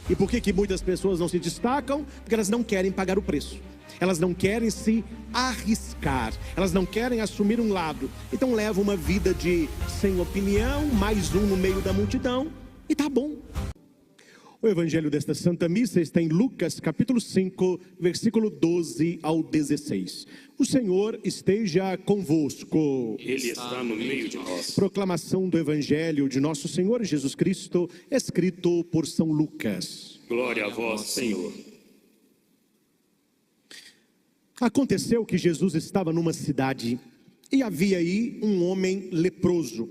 E por que muitas pessoas não se destacam? Porque elas não querem pagar o preço. Elas não querem se arriscar, elas não querem assumir um lado. Então levam uma vida de sem opinião, mais um no meio da multidão, e tá bom. O evangelho desta Santa Missa está em Lucas capítulo 5, versículo 12 ao 16. O Senhor esteja convosco. Ele está no meio de nós. Proclamação do evangelho de nosso Senhor Jesus Cristo, escrito por São Lucas. Glória a vós, Senhor. Aconteceu que Jesus estava numa cidade e havia aí um homem leproso.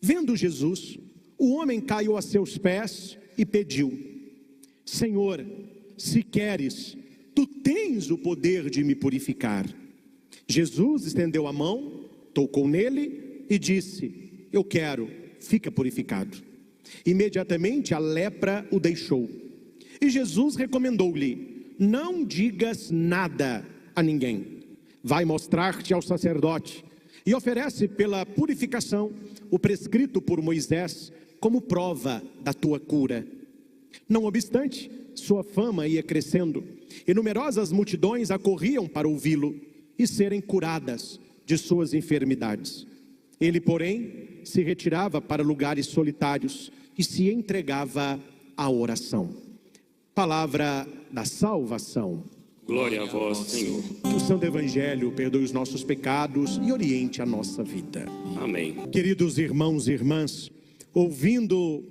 Vendo Jesus, o homem caiu a seus pés e pediu: Senhor, se queres, tu tens o poder de me purificar. Jesus estendeu a mão, tocou nele e disse: eu quero, fica purificado. Imediatamente a lepra o deixou. E Jesus recomendou-lhe: não digas nada a ninguém. Vai mostrar-te ao sacerdote e oferece pela purificação o prescrito por Moisés como prova da tua cura. Não obstante, sua fama ia crescendo e numerosas multidões acorriam para ouvi-lo e serem curadas de suas enfermidades. Ele, porém, se retirava para lugares solitários e se entregava à oração. Palavra da salvação. Glória a vós, Senhor. O Santo Evangelho perdoe os nossos pecados e oriente a nossa vida. Amém. Queridos irmãos e irmãs, ouvindo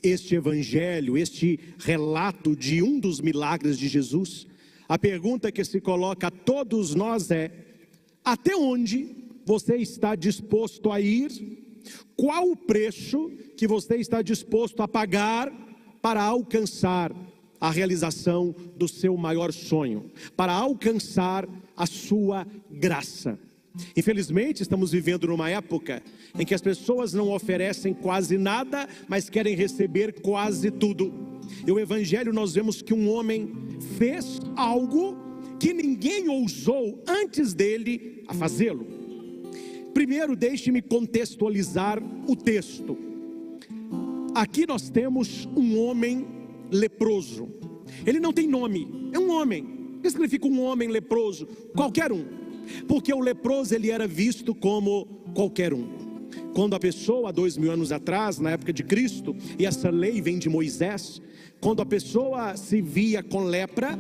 este Evangelho, este relato de um dos milagres de Jesus, a pergunta que se coloca a todos nós é: até onde você está disposto a ir? Qual o preço que você está disposto a pagar para alcançar a realização do seu maior sonho, para alcançar a sua graça? Infelizmente estamos vivendo numa época em que as pessoas não oferecem quase nada, mas querem receber quase tudo. E o Evangelho nós vemos que um homem fez algo que ninguém ousou antes dele a fazê-lo. Primeiro, deixe-me contextualizar o texto. Aqui nós temos um homem leproso. Ele não tem nome, é um homem. O que significa um homem leproso? Qualquer um. Porque o leproso ele era visto como qualquer um. Quando a pessoa, há 2000 anos atrás, na época de Cristo, e essa lei vem de Moisés, quando a pessoa se via com lepra,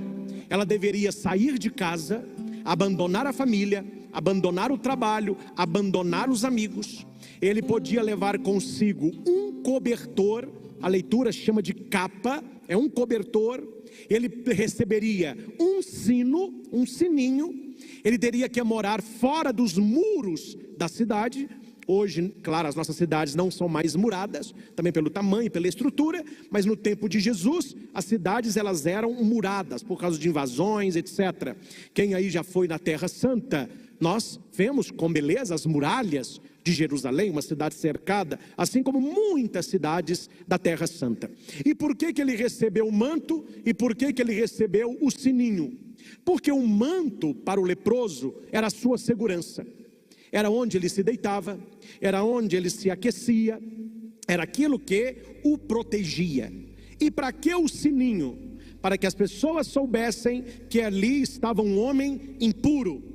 ela deveria sair de casa, abandonar a família, abandonar o trabalho, abandonar os amigos. Ele podia levar consigo um cobertor, a leitura chama de capa, é um cobertor. Ele receberia um sino, um sininho. Ele teria que morar fora dos muros da cidade. Hoje, claro, as nossas cidades não são mais muradas, também pelo tamanho, pela estrutura, mas no tempo de Jesus, as cidades elas eram muradas por causa de invasões, etc. Quem aí já foi na Terra Santa, nós vemos com beleza as muralhas de Jerusalém, uma cidade cercada, assim como muitas cidades da Terra Santa. E por que ele recebeu o manto e por que ele recebeu o sininho? Porque o manto para o leproso era a sua segurança. Era onde ele se deitava, era onde ele se aquecia, era aquilo que o protegia. E para que o sininho? Para que as pessoas soubessem que ali estava um homem impuro.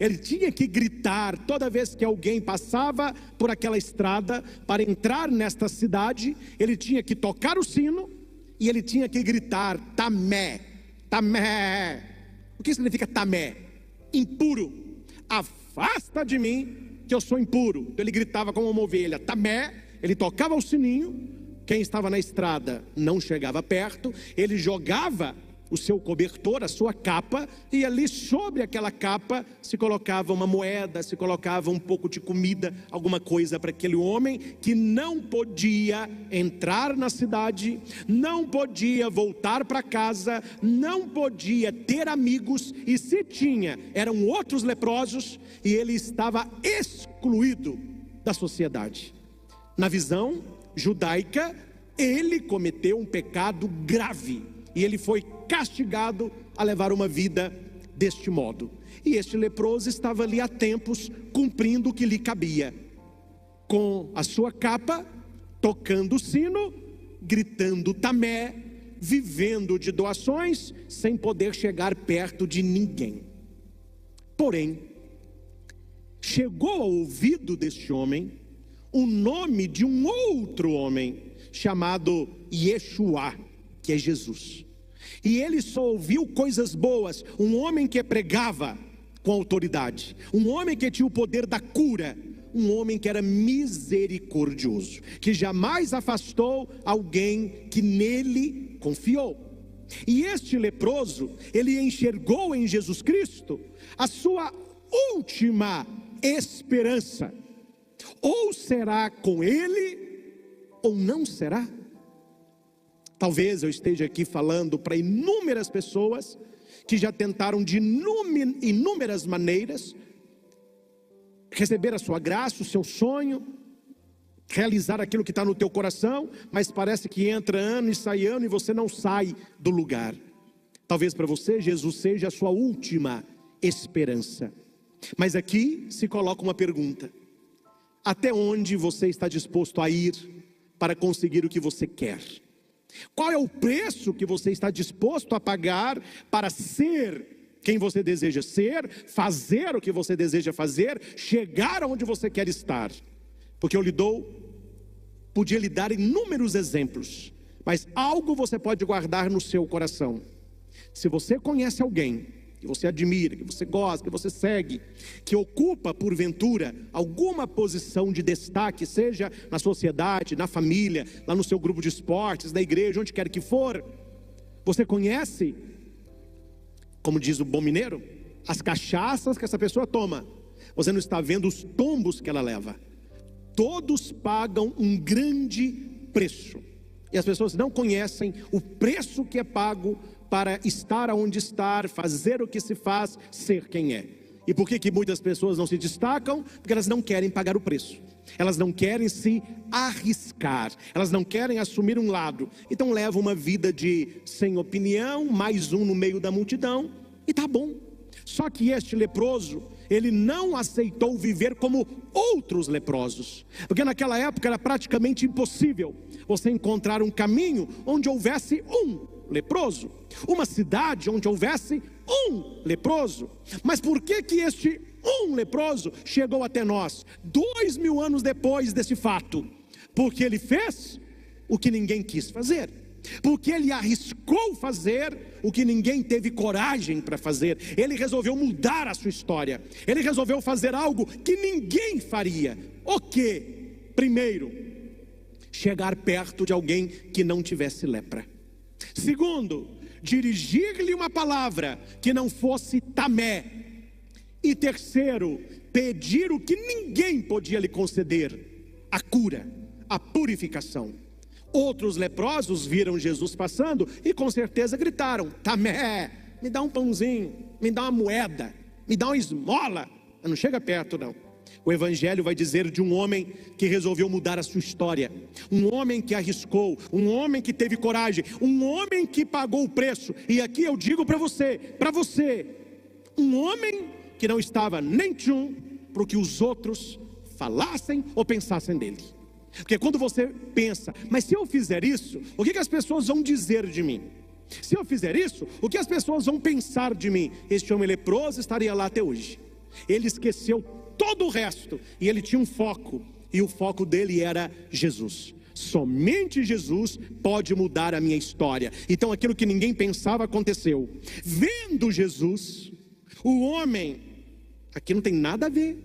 Ele tinha que gritar toda vez que alguém passava por aquela estrada para entrar nesta cidade. Ele tinha que tocar o sino e ele tinha que gritar: Tamé, Tamé. O que significa Tamé? Impuro. Afasta de mim, que eu sou impuro. Então ele gritava como uma ovelha: Tamé. Ele tocava o sininho. Quem estava na estrada não chegava perto. Ele jogava o seu cobertor, a sua capa, e ali sobre aquela capa se colocava uma moeda, se colocava um pouco de comida, alguma coisa para aquele homem que não podia entrar na cidade, não podia voltar para casa, não podia ter amigos, e se tinha, eram outros leprosos, e ele estava excluído da sociedade. Na visão judaica, ele cometeu um pecado grave, e ele foi castigado a levar uma vida deste modo. E este leproso estava ali há tempos, cumprindo o que lhe cabia, com a sua capa, tocando o sino, gritando Tamé, vivendo de doações, sem poder chegar perto de ninguém. Porém, chegou ao ouvido deste homem o nome de um outro homem chamado Yeshua, que é Jesus. E ele só ouviu coisas boas. Um homem que pregava com autoridade, um homem que tinha o poder da cura, um homem que era misericordioso, que jamais afastou alguém que nele confiou. E este leproso, ele enxergou em Jesus Cristo a sua última esperança. Ou será com ele, ou não será. Talvez eu esteja aqui falando para inúmeras pessoas que já tentaram de inúmeras maneiras receber a sua graça, o seu sonho, realizar aquilo que está no teu coração, mas parece que entra ano e sai ano e você não sai do lugar. Talvez para você Jesus seja a sua última esperança. Mas aqui se coloca uma pergunta: até onde você está disposto a ir para conseguir o que você quer? Qual é o preço que você está disposto a pagar para ser quem você deseja ser, fazer o que você deseja fazer, chegar aonde você quer estar? Porque podia lhe dar inúmeros exemplos, mas algo você pode guardar no seu coração. Se você conhece alguém que você admira, que você gosta, que você segue, que ocupa porventura alguma posição de destaque, seja na sociedade, na família, lá no seu grupo de esportes, na igreja, onde quer que for, você conhece, como diz o bom mineiro, as cachaças que essa pessoa toma. Você não está vendo os tombos que ela leva. Todos pagam um grande preço, e as pessoas não conhecem o preço que é pago para estar onde estar, fazer o que se faz, ser quem é. E por que muitas pessoas não se destacam? Porque elas não querem pagar o preço, elas não querem se arriscar, elas não querem assumir um lado. Então levam uma vida de sem opinião, mais um no meio da multidão, e tá bom. Só que este leproso, ele não aceitou viver como outros leprosos, porque naquela época era praticamente impossível você encontrar um caminho onde houvesse um leproso, uma cidade onde houvesse um leproso. Mas por que este um leproso chegou até nós 2000 anos depois desse fato? Porque ele fez o que ninguém quis fazer, porque ele arriscou fazer o que ninguém teve coragem para fazer. Ele resolveu mudar a sua história, ele resolveu fazer algo que ninguém faria. O que? Primeiro, chegar perto de alguém que não tivesse lepra. Segundo, dirigir-lhe uma palavra que não fosse tamé. E terceiro, pedir o que ninguém podia lhe conceder: a cura, a purificação. Outros leprosos viram Jesus passando e com certeza gritaram: tamé, me dá um pãozinho, me dá uma moeda, me dá uma esmola. Não chega perto não. O Evangelho vai dizer de um homem que resolveu mudar a sua história, um homem que arriscou, um homem que teve coragem, um homem que pagou o preço. E aqui eu digo para você, um homem que não estava nem tchum para o que os outros falassem ou pensassem dele. Porque quando você pensa: mas se eu fizer isso, o que as pessoas vão dizer de mim? Se eu fizer isso, o que as pessoas vão pensar de mim? Este homem leproso estaria lá até hoje. Ele esqueceu todo o resto, e ele tinha um foco, e o foco dele era Jesus. Somente Jesus pode mudar a minha história. Então aquilo que ninguém pensava aconteceu. Vendo Jesus, o homem, aqui não tem nada a ver,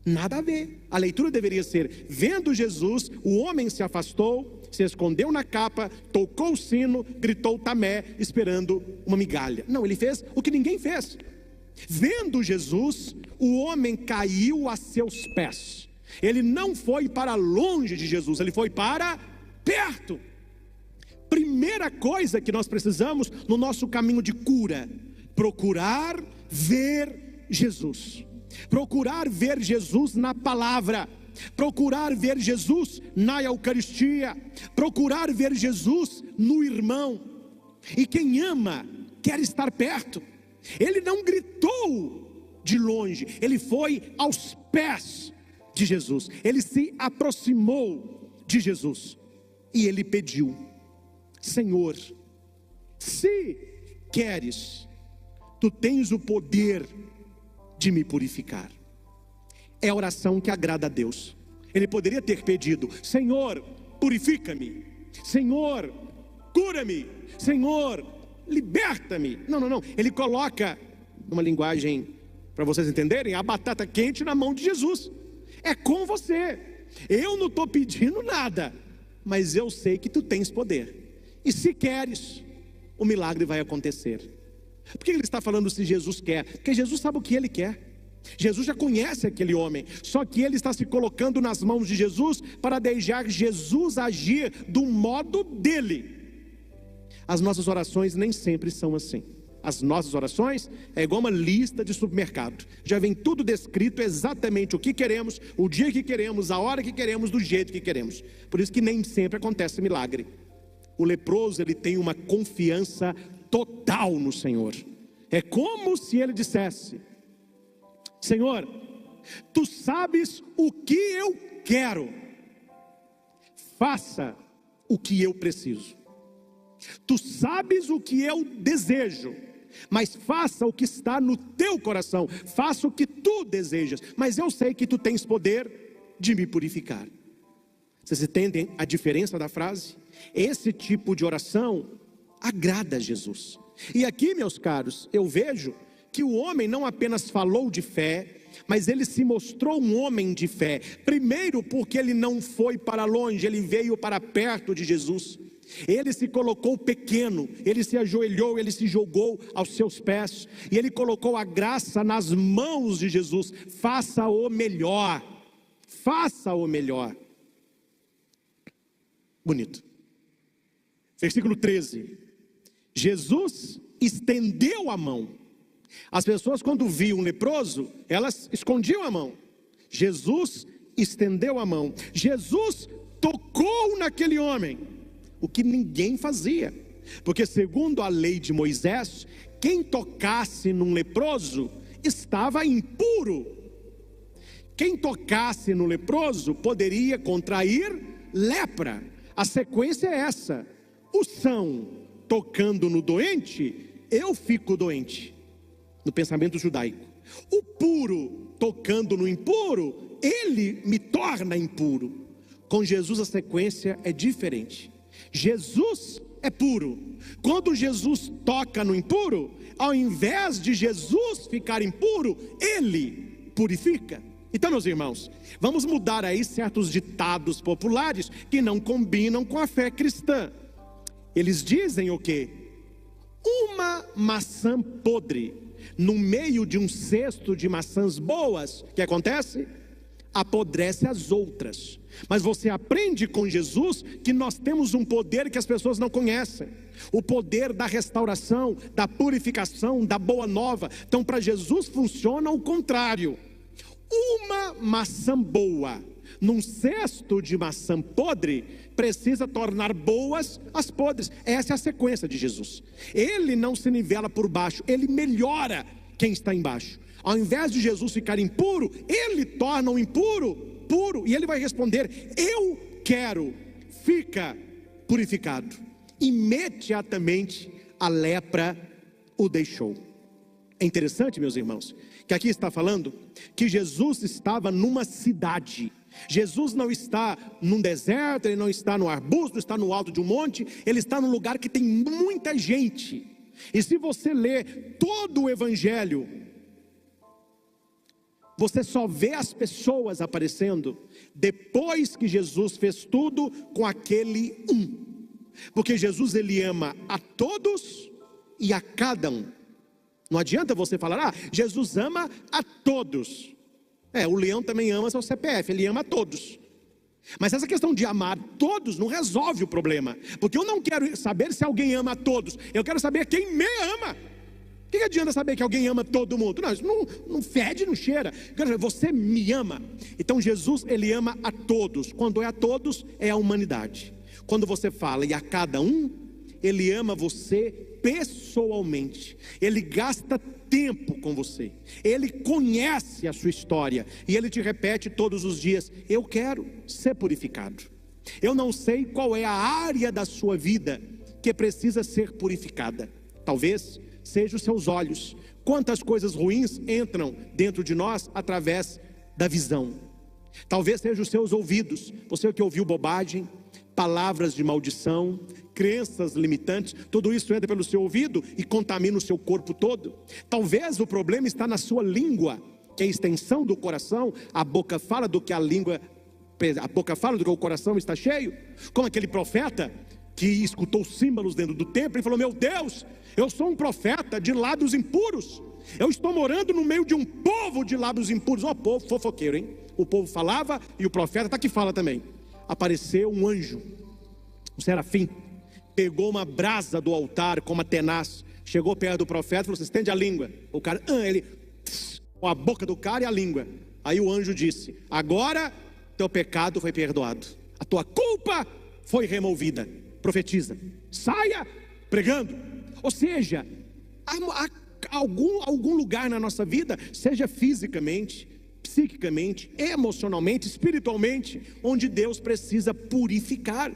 nada a ver. A leitura deveria ser: vendo Jesus, o homem se afastou, se escondeu na capa, tocou o sino, gritou tamé, esperando uma migalha. Não, ele fez o que ninguém fez. Vendo Jesus, o homem caiu a seus pés. Ele não foi para longe de Jesus, ele foi para perto. Primeira coisa que nós precisamos no nosso caminho de cura: procurar ver Jesus. Procurar ver Jesus na palavra, procurar ver Jesus na Eucaristia, procurar ver Jesus no irmão. E quem ama quer estar perto. Ele não gritou de longe, ele foi aos pés de Jesus, ele se aproximou de Jesus e ele pediu: Senhor, se queres, tu tens o poder de me purificar. É a oração que agrada a Deus. Ele poderia ter pedido: Senhor, purifica-me. Senhor, cura-me. Senhor, liberta-me. Não. Ele coloca, numa linguagem para vocês entenderem, a batata quente na mão de Jesus. É com você. Eu não estou pedindo nada, mas eu sei que tu tens poder. E se queres, o milagre vai acontecer. Por que ele está falando se Jesus quer? Porque Jesus sabe o que ele quer. Jesus já conhece aquele homem, só que ele está se colocando nas mãos de Jesus para deixar Jesus agir do modo dele. As nossas orações nem sempre são assim. As nossas orações é igual uma lista de supermercado. Já vem tudo descrito exatamente o que queremos, o dia que queremos, a hora que queremos, do jeito que queremos. Por isso que nem sempre acontece milagre. O leproso, ele tem uma confiança total no Senhor. É como se ele dissesse: Senhor, tu sabes o que eu quero, faça o que eu preciso. Tu sabes o que eu desejo, mas faça o que está no teu coração. Faça o que tu desejas, mas eu sei que tu tens poder de me purificar. Vocês entendem a diferença da frase? Esse tipo de oração agrada a Jesus. E aqui, meus caros, eu vejo que o homem não apenas falou de fé, mas ele se mostrou um homem de fé. Primeiro, porque ele não foi para longe, ele veio para perto de Jesus. Ele se colocou pequeno, ele se ajoelhou, ele se jogou aos seus pés, e ele colocou a graça nas mãos de Jesus. Faça o melhor, faça o melhor. Bonito. Versículo 13. Jesus estendeu a mão. As pessoas, quando viam um leproso, elas escondiam a mão. Jesus estendeu a mão. Jesus tocou naquele homem, o que ninguém fazia, porque segundo a lei de Moisés, quem tocasse num leproso estava impuro. Quem tocasse no leproso poderia contrair lepra. A sequência é essa: o são tocando no doente, eu fico doente. No pensamento judaico, o puro tocando no impuro, ele me torna impuro. Com Jesus a sequência é diferente. Jesus é puro. Quando Jesus toca no impuro, ao invés de Jesus ficar impuro, ele purifica. Então, meus irmãos, vamos mudar aí certos ditados populares que não combinam com a fé cristã. Eles dizem o quê? Uma maçã podre no meio de um cesto de maçãs boas, o que acontece? Apodrece as outras. Mas você aprende com Jesus que nós temos um poder que as pessoas não conhecem, o poder da restauração, da purificação, da boa nova. Então, para Jesus funciona o contrário. Uma maçã boa num cesto de maçã podre precisa tornar boas as podres. Essa é a sequência de Jesus. Ele não se nivela por baixo, ele melhora quem está embaixo. Ao invés de Jesus ficar impuro, ele torna o impuro puro, e ele vai responder: eu quero, fica purificado. Imediatamente a lepra o deixou. É interessante, meus irmãos, que aqui está falando que Jesus estava numa cidade. Jesus não está num deserto, ele não está no arbusto, não está no alto de um monte, ele está num lugar que tem muita gente. E se você ler todo o evangelho, você só vê as pessoas aparecendo depois que Jesus fez tudo com aquele um. Porque Jesus, ele ama a todos e a cada um. Não adianta você falar: Jesus ama a todos. O leão também ama seu CPF, ele ama a todos. Mas essa questão de amar todos não resolve o problema, porque eu não quero saber se alguém ama a todos, eu quero saber quem me ama. O que adianta saber que alguém ama todo mundo? Não, isso não fede, não cheira. Você me ama. Então Jesus, ele ama a todos. Quando é a todos, é a humanidade. Quando você fala e a cada um, ele ama você pessoalmente. Ele gasta tempo com você, ele conhece a sua história, e ele te repete todos os dias: eu quero ser purificado. Eu não sei qual é a área da sua vida que precisa ser purificada. Talvez seja os seus olhos. Quantas coisas ruins entram dentro de nós através da visão. Talvez seja os seus ouvidos. Você que ouviu bobagem, palavras de maldição, crenças limitantes, tudo isso entra pelo seu ouvido e contamina o seu corpo todo. Talvez o problema está na sua língua, que é a extensão do coração. A boca fala do que o coração está cheio. Como aquele profeta que escutou símbolos dentro do templo e falou: meu Deus, eu sou um profeta de lábios impuros, eu estou morando no meio de um povo de lábios impuros. Ó, povo fofoqueiro, hein? O povo falava e o profeta está aqui fala também. Apareceu um anjo, um serafim, pegou uma brasa do altar com uma tenaz, chegou perto do profeta e falou: você estende a língua. O cara, com a boca do cara e a língua. Aí o anjo disse: agora teu pecado foi perdoado, a tua culpa foi removida. Profetiza, saia pregando. Ou seja, há algum lugar na nossa vida, seja fisicamente, psiquicamente, emocionalmente, espiritualmente, onde Deus precisa purificar.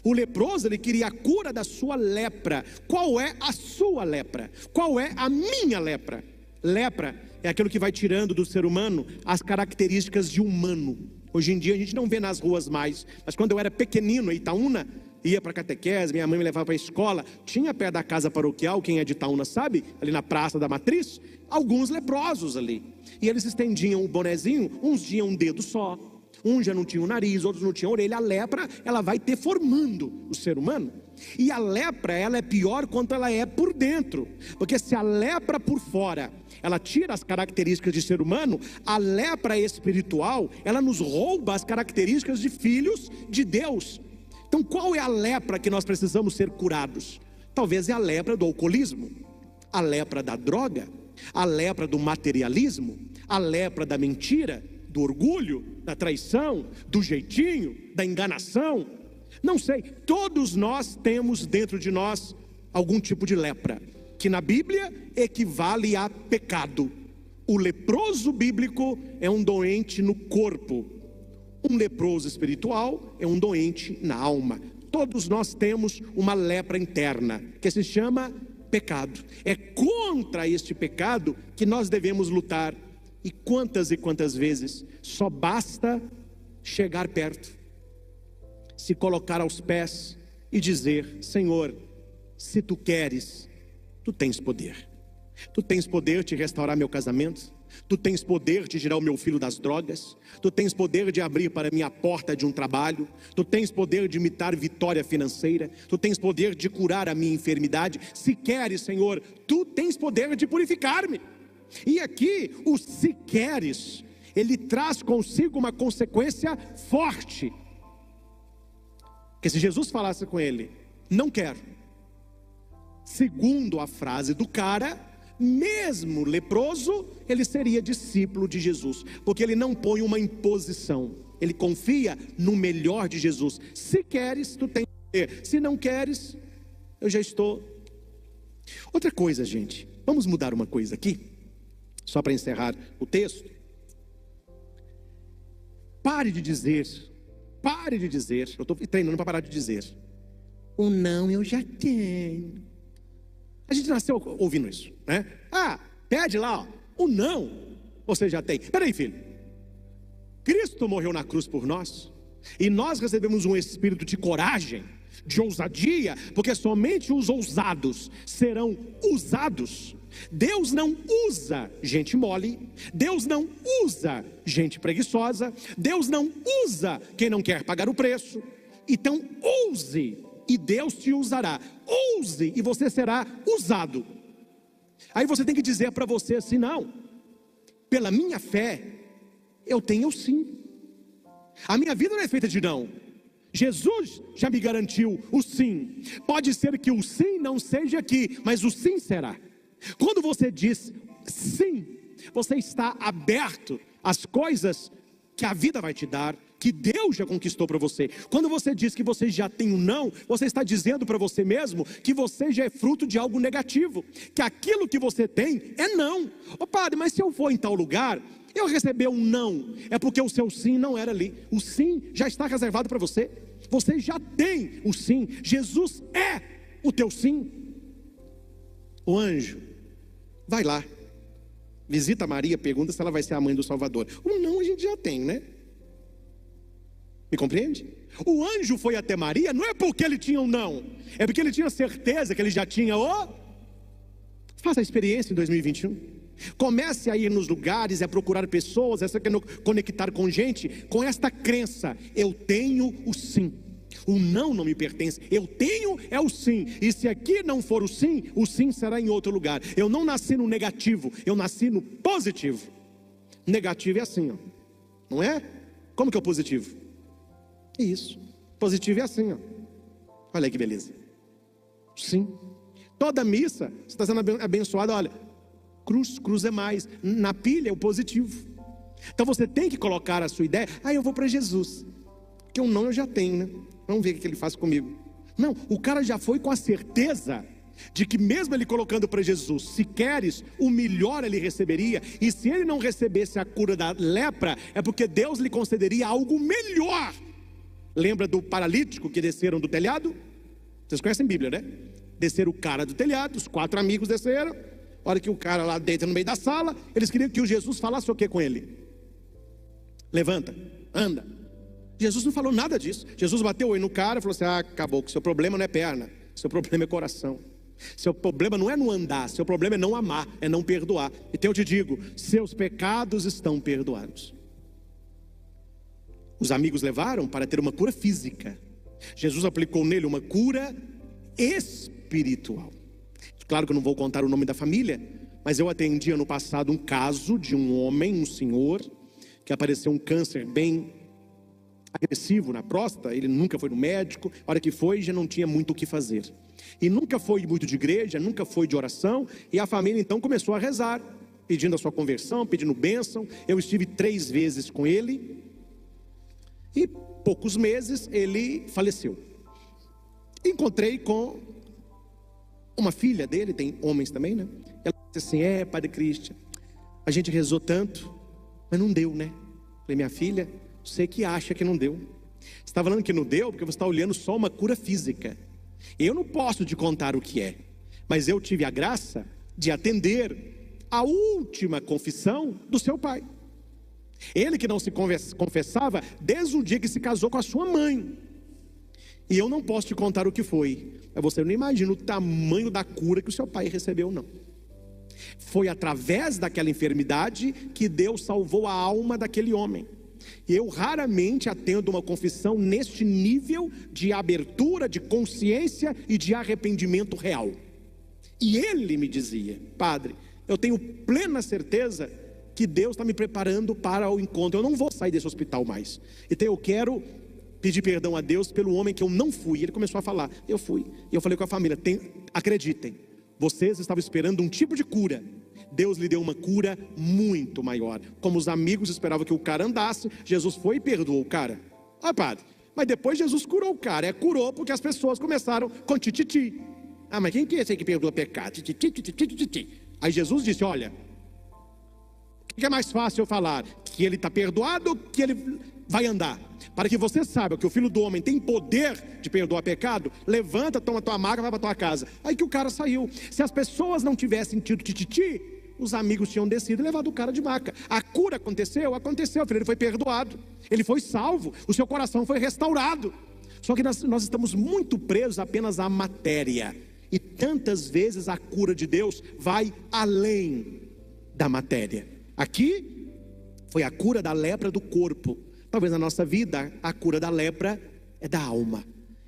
O leproso, ele queria a cura da sua lepra. Qual é a sua lepra? Qual é a minha lepra? Lepra é aquilo que vai tirando do ser humano as características de humano. Hoje em dia a gente não vê nas ruas mais, mas quando eu era pequenino em Itaúna, ia para catequese, minha mãe me levava para a escola, tinha perto da casa paroquial, quem é de Itaúna sabe, ali na Praça da Matriz, alguns leprosos ali, e eles estendiam o bonezinho, uns tinham um dedo só, uns já não tinham nariz, outros não tinham orelha. A lepra, ela vai deformando o ser humano, e a lepra, ela é pior quanto ela é por dentro, porque se a lepra por fora, ela tira as características de ser humano, a lepra espiritual, ela nos rouba as características de filhos de Deus. Então qual é a lepra que nós precisamos ser curados? Talvez é a lepra do alcoolismo, a lepra da droga, a lepra do materialismo, a lepra da mentira, do orgulho, da traição, do jeitinho, da enganação. Não sei, todos nós temos dentro de nós algum tipo de lepra, que na Bíblia equivale a pecado. O leproso bíblico é um doente no corpo. Um leproso espiritual é um doente na alma. Todos nós temos uma lepra interna, que se chama pecado. É contra este pecado que nós devemos lutar. E quantas vezes só basta chegar perto, se colocar aos pés e dizer: Senhor, se tu queres, tu tens poder. Tu tens poder de restaurar meu casamento. Tu tens poder de tirar o meu filho das drogas. Tu tens poder de abrir para mim a porta de um trabalho. Tu tens poder de me dar vitória financeira. Tu tens poder de curar a minha enfermidade. Se queres, Senhor, tu tens poder de purificar-me. E aqui, o se queres, ele traz consigo uma consequência forte. Que se Jesus falasse com ele: não quero, segundo a frase do cara, mesmo leproso, ele seria discípulo de Jesus, porque ele não põe uma imposição, ele confia no melhor de Jesus. Se queres, tu tens poder. Se não queres, eu já estou. Outra coisa, gente, vamos mudar uma coisa aqui, só para encerrar o texto. Pare de dizer, eu estou treinando para parar de dizer: o não eu já tenho. A gente nasceu ouvindo isso, né? Pede lá, ó, o não você já tem. Peraí, filho, Cristo morreu na cruz por nós, e nós recebemos um espírito de coragem, de ousadia, porque somente os ousados serão usados. Deus não usa gente mole, Deus não usa gente preguiçosa, Deus não usa quem não quer pagar o preço. Então ouse, e Deus te usará. Ouse, e você será usado. Aí você tem que dizer para você assim: não, pela minha fé, eu tenho sim. A minha vida não é feita de não. Jesus já me garantiu o sim. Pode ser que o sim não seja aqui, mas o sim será. Quando você diz sim, você está aberto às coisas que a vida vai te dar, que Deus já conquistou para você. Quando você diz que você já tem um não, você está dizendo para você mesmo que você já é fruto de algo negativo, que aquilo que você tem é não. Ô padre, mas se eu for em tal lugar, eu receber um não, é porque o seu sim não era ali. O sim já está reservado para você. Você já tem o sim. Jesus é o teu sim? O anjo vai lá, visita Maria, pergunta se ela vai ser a mãe do Salvador. O não a gente já tem, né? Me compreende? O anjo foi até Maria, não é porque ele tinha um não, é porque ele tinha certeza que ele já tinha o... Faça a experiência em 2021. Comece a ir nos lugares, a procurar pessoas, a se conectar com gente, com esta crença: eu tenho o sim. O não me pertence, eu tenho é o sim. E se aqui não for o sim será em outro lugar. Eu não nasci no negativo, eu nasci no positivo. Negativo é assim, ó. Não é? Como que é o positivo? Isso, positivo é assim, ó. Olha aí que beleza. Sim. Toda missa, você está sendo abençoado, olha, cruz é mais. Na pilha é o positivo. Então você tem que colocar a sua ideia: eu vou para Jesus, porque o não eu já tenho, né? Vamos ver o que ele faz comigo. Não, o cara já foi com a certeza de que mesmo ele colocando para Jesus: se queres, o melhor ele receberia. E se ele não recebesse a cura da lepra, é porque Deus lhe concederia algo melhor. Lembra do paralítico que desceram do telhado? Vocês conhecem a Bíblia, né? Desceram o cara do telhado, os 4 amigos desceram. A hora que o cara lá deita no meio da sala, eles queriam que o Jesus falasse o que com ele? Levanta, anda. Jesus não falou nada disso. Jesus bateu o olho no cara e falou assim: acabou, que seu problema não é perna, seu problema é coração. Seu problema não é no andar, seu problema é não amar, é não perdoar. Então eu te digo: seus pecados estão perdoados. Os amigos levaram para ter uma cura física. Jesus aplicou nele uma cura espiritual. Claro que eu não vou contar o nome da família, mas eu atendi ano passado um caso de um homem, um senhor, que apareceu um câncer bem agressivo na próstata. Ele nunca foi no médico, a hora que foi já não tinha muito o que fazer. E nunca foi muito de igreja, nunca foi de oração. E a família então começou a rezar, pedindo a sua conversão, pedindo bênção. Eu estive 3 vezes com ele. E poucos meses ele faleceu. Encontrei com uma filha dele, tem homens também, né? Ela disse assim: Padre Cristian, a gente rezou tanto, mas não deu, né? Falei: minha filha, você que acha que não deu. Você está falando que não deu porque você está olhando só uma cura física. Eu não posso te contar o que é, mas eu tive a graça de atender a última confissão do seu pai. Ele que não se confessava desde o dia que se casou com a sua mãe. E eu não posso te contar o que foi, mas você não imagina o tamanho da cura que o seu pai recebeu, não. Foi através daquela enfermidade que Deus salvou a alma daquele homem. E eu raramente atendo uma confissão neste nível de abertura, de consciência e de arrependimento real. E ele me dizia: padre, eu tenho plena certeza que Deus está me preparando para o encontro. Eu não vou sair desse hospital mais. Então eu quero pedir perdão a Deus pelo homem que eu não fui. Ele começou a falar: eu fui. E eu falei com a família: acreditem, vocês estavam esperando um tipo de cura. Deus lhe deu uma cura muito maior. Como os amigos esperavam que o cara andasse, Jesus foi e perdoou o cara. Padre, mas depois Jesus curou o cara. Curou porque as pessoas começaram com tititi. Mas quem que é esse aí que perdoa pecado? Aí Jesus disse: olha, o que é mais fácil eu falar? Que ele está perdoado ou que ele vai andar? Para que você saiba que o Filho do Homem tem poder de perdoar pecado, levanta, toma tua maca, vai para tua casa. Aí que o cara saiu. Se as pessoas não tivessem tido tititi, os amigos tinham descido e levado o cara de maca. A cura aconteceu, filho, ele foi perdoado, ele foi salvo, o seu coração foi restaurado. Só que nós estamos muito presos apenas à matéria. E tantas vezes a cura de Deus vai além da matéria. Aqui foi a cura da lepra do corpo. Talvez na nossa vida a cura da lepra é da alma.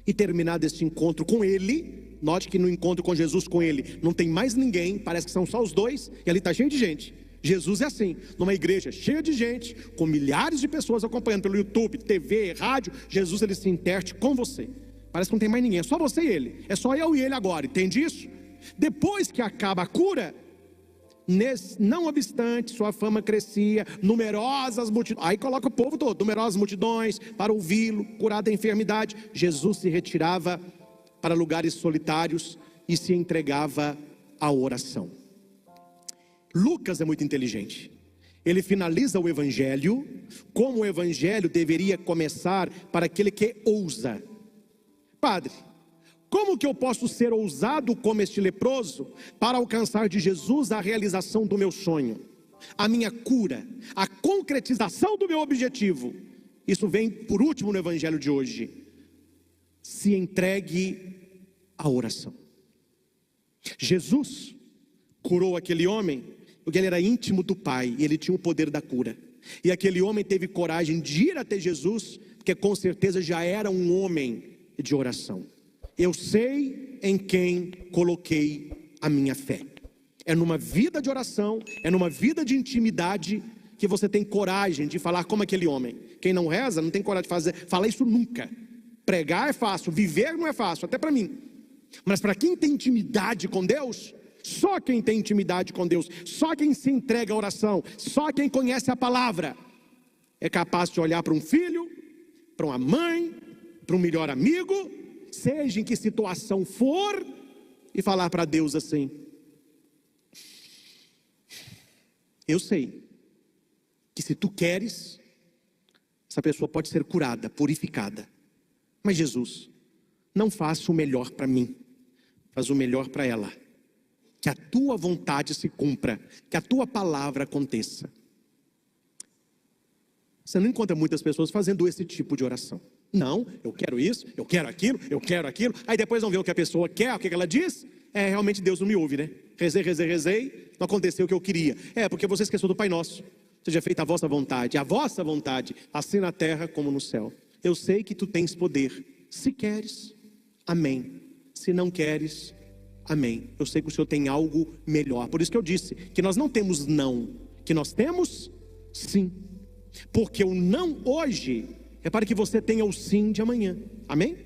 E terminado este encontro com ele, note que no encontro com Jesus, com ele, não tem mais ninguém, parece que são só os dois, e ali está cheio de gente. Jesus é assim, numa igreja cheia de gente, com milhares de pessoas acompanhando pelo YouTube, TV, rádio. Jesus, ele se interte com você. Parece que não tem mais ninguém, é só você e ele. É só eu e ele agora, entende isso? Depois que acaba a cura, não obstante, sua fama crescia, numerosas multidões, aí coloca o povo todo, numerosas multidões para ouvi-lo, curado da enfermidade. Jesus se retirava para lugares solitários e se entregava à oração. Lucas é muito inteligente. Ele finaliza o evangelho como o evangelho deveria começar para aquele que ousa. Padre, Como que eu posso ser ousado como este leproso para alcançar de Jesus a realização do meu sonho, a minha cura, a concretização do meu objetivo? Isso vem por último no evangelho de hoje. Se entregue à oração. Jesus curou aquele homem porque ele era íntimo do Pai e ele tinha o poder da cura. E aquele homem teve coragem de ir até Jesus, porque com certeza já era um homem de oração. Eu sei em quem coloquei a minha fé. É numa vida de oração, é numa vida de intimidade que você tem coragem de falar como aquele homem. Quem não reza não tem coragem de falar isso nunca. Pregar é fácil, viver não é fácil, até para mim. Mas para quem tem intimidade com Deus, só quem tem intimidade com Deus, só quem se entrega à oração, só quem conhece a palavra, é capaz de olhar para um filho, para uma mãe, para um melhor amigo, seja em que situação for, e falar para Deus assim: eu sei que se tu queres, essa pessoa pode ser curada, purificada. Mas Jesus, não faça o melhor para mim, faz o melhor para ela. Que a tua vontade se cumpra, que a tua palavra aconteça. Você não encontra muitas pessoas fazendo esse tipo de oração. Não, eu quero isso, eu quero aquilo, eu quero aquilo. Aí depois vão ver o que a pessoa quer, o que ela diz. Realmente Deus não me ouve, né? Rezei, não aconteceu o que eu queria. Porque você esqueceu do Pai Nosso. Seja feita a vossa vontade, assim na terra como no céu. Eu sei que tu tens poder. Se queres, amém. Se não queres, amém. Eu sei que o Senhor tem algo melhor. Por isso que eu disse que nós não temos não, que nós temos sim. Porque o não hoje é para que você tenha o sim de amanhã. Amém?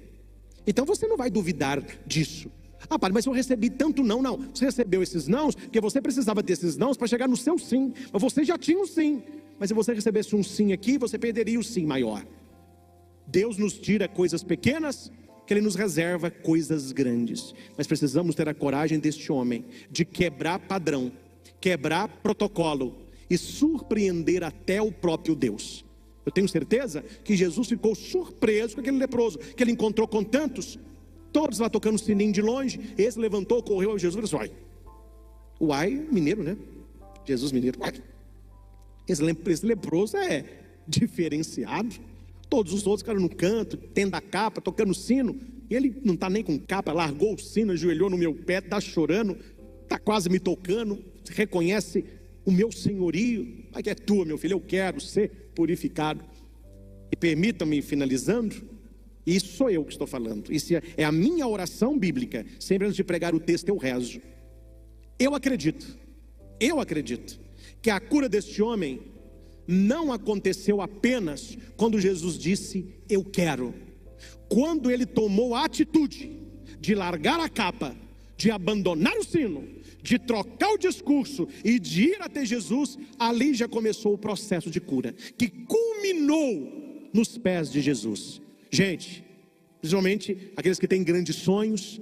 Então você não vai duvidar disso. Padre, mas eu recebi tanto não. Não, você recebeu esses nãos porque você precisava desses nãos para chegar no seu sim. Mas você já tinha um sim. Mas se você recebesse um sim aqui, você perderia o sim maior. Deus nos tira coisas pequenas, que Ele nos reserva coisas grandes. Mas precisamos ter a coragem deste homem de quebrar padrão, quebrar protocolo e surpreender até o próprio Deus. Eu tenho certeza que Jesus ficou surpreso com aquele leproso, que ele encontrou com tantos, todos lá tocando sininho de longe. Esse levantou, correu a Jesus e falou: uai, mineiro, né? Jesus mineiro, uai. Esse leproso é diferenciado. Todos os outros ficaram no canto, tendo a capa, tocando sino. E ele não está nem com capa, largou o sino, ajoelhou no meu pé, está chorando, está quase me tocando, reconhece o meu senhorio. Mas que é tua, meu filho, eu quero ser purificado. E permitam-me, finalizando, isso sou eu que estou falando. Isso é a minha oração bíblica. Sempre antes de pregar o texto eu rezo. Eu acredito que a cura deste homem não aconteceu apenas quando Jesus disse eu quero. Quando ele tomou a atitude de largar a capa, de abandonar o sino, de trocar o discurso e de ir até Jesus, ali já começou o processo de cura, que culminou nos pés de Jesus. Gente, principalmente aqueles que têm grandes sonhos,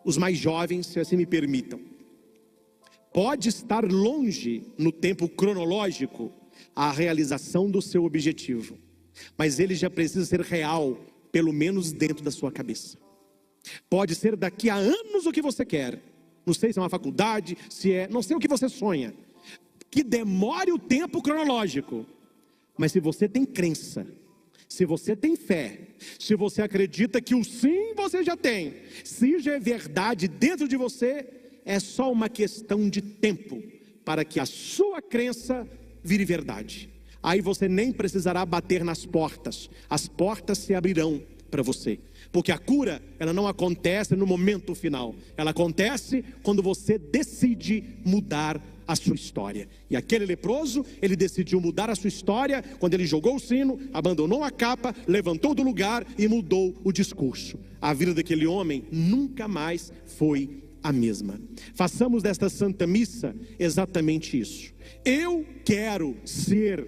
os mais jovens, se assim me permitam, pode estar longe no tempo cronológico a realização do seu objetivo, mas ele já precisa ser real, pelo menos dentro da sua cabeça. Pode ser daqui a anos o que você quer, não sei se é uma faculdade, se é, não sei o que você sonha, que demore o tempo cronológico, mas se você tem crença, se você tem fé, se você acredita que o sim você já tem, se já é verdade dentro de você, é só uma questão de tempo para que a sua crença vire verdade. Aí você nem precisará bater nas portas, as portas se abrirão para você, porque a cura, ela não acontece no momento final, ela acontece quando você decide mudar a sua história. E aquele leproso, ele decidiu mudar a sua história quando ele jogou o sino, abandonou a capa, levantou do lugar e mudou o discurso. A vida daquele homem nunca mais foi a mesma. Façamos desta Santa Missa exatamente isso. Eu quero ser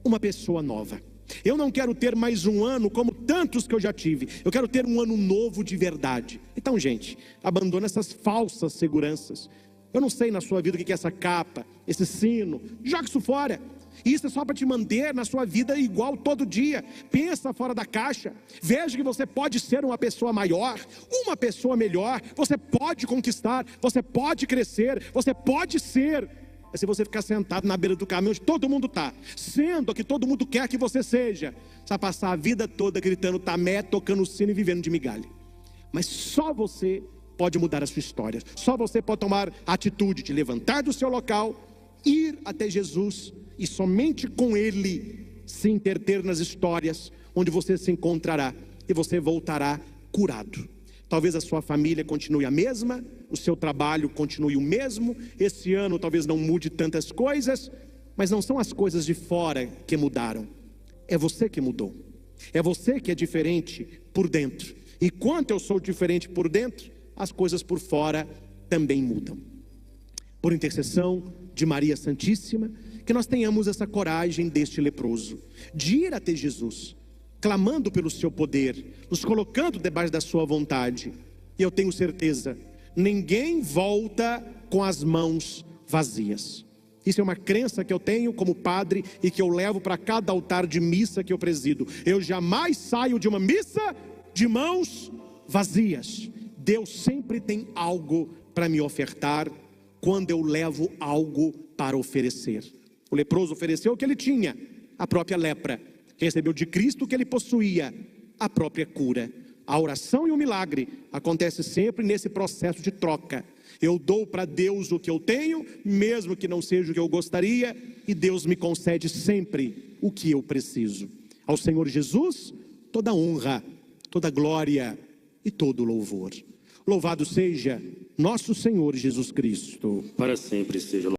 uma pessoa nova. Eu não quero ter mais um ano como tantos que eu já tive. Eu quero ter um ano novo de verdade. Então, gente, abandona essas falsas seguranças. Eu não sei na sua vida o que é essa capa, esse sino. Joga isso fora. Isso é só para te manter na sua vida igual todo dia. Pensa fora da caixa. Veja que você pode ser uma pessoa maior, uma pessoa melhor. Você pode conquistar, você pode crescer, você pode ser. É se você ficar sentado na beira do caminho onde todo mundo está, sendo o que todo mundo quer que você seja, você vai passar a vida toda gritando tamé, tocando o sino e vivendo de migalha. Mas só você pode mudar a sua história. Só você pode tomar a atitude de levantar do seu local, ir até Jesus e somente com Ele se interter nas histórias onde você se encontrará e você voltará curado. Talvez a sua família continue a mesma, o seu trabalho continue o mesmo, esse ano talvez não mude tantas coisas, mas não são as coisas de fora que mudaram, é você que mudou, é você que é diferente por dentro. E quanto eu sou diferente por dentro, as coisas por fora também mudam. Por intercessão de Maria Santíssima, que nós tenhamos essa coragem deste leproso, de ir até Jesus, clamando pelo seu poder, nos colocando debaixo da sua vontade. E eu tenho certeza, ninguém volta com as mãos vazias. Isso é uma crença que eu tenho como padre e que eu levo para cada altar de missa que eu presido. Eu jamais saio de uma missa de mãos vazias. Deus sempre tem algo para me ofertar quando eu levo algo para oferecer. O leproso ofereceu o que ele tinha, a própria lepra. Recebeu de Cristo o que ele possuía, a própria cura. A oração e o milagre acontece sempre nesse processo de troca. Eu dou para Deus o que eu tenho, mesmo que não seja o que eu gostaria, e Deus me concede sempre o que eu preciso. Ao Senhor Jesus, toda honra, toda glória e todo louvor. Louvado seja nosso Senhor Jesus Cristo. Para sempre seja louvado.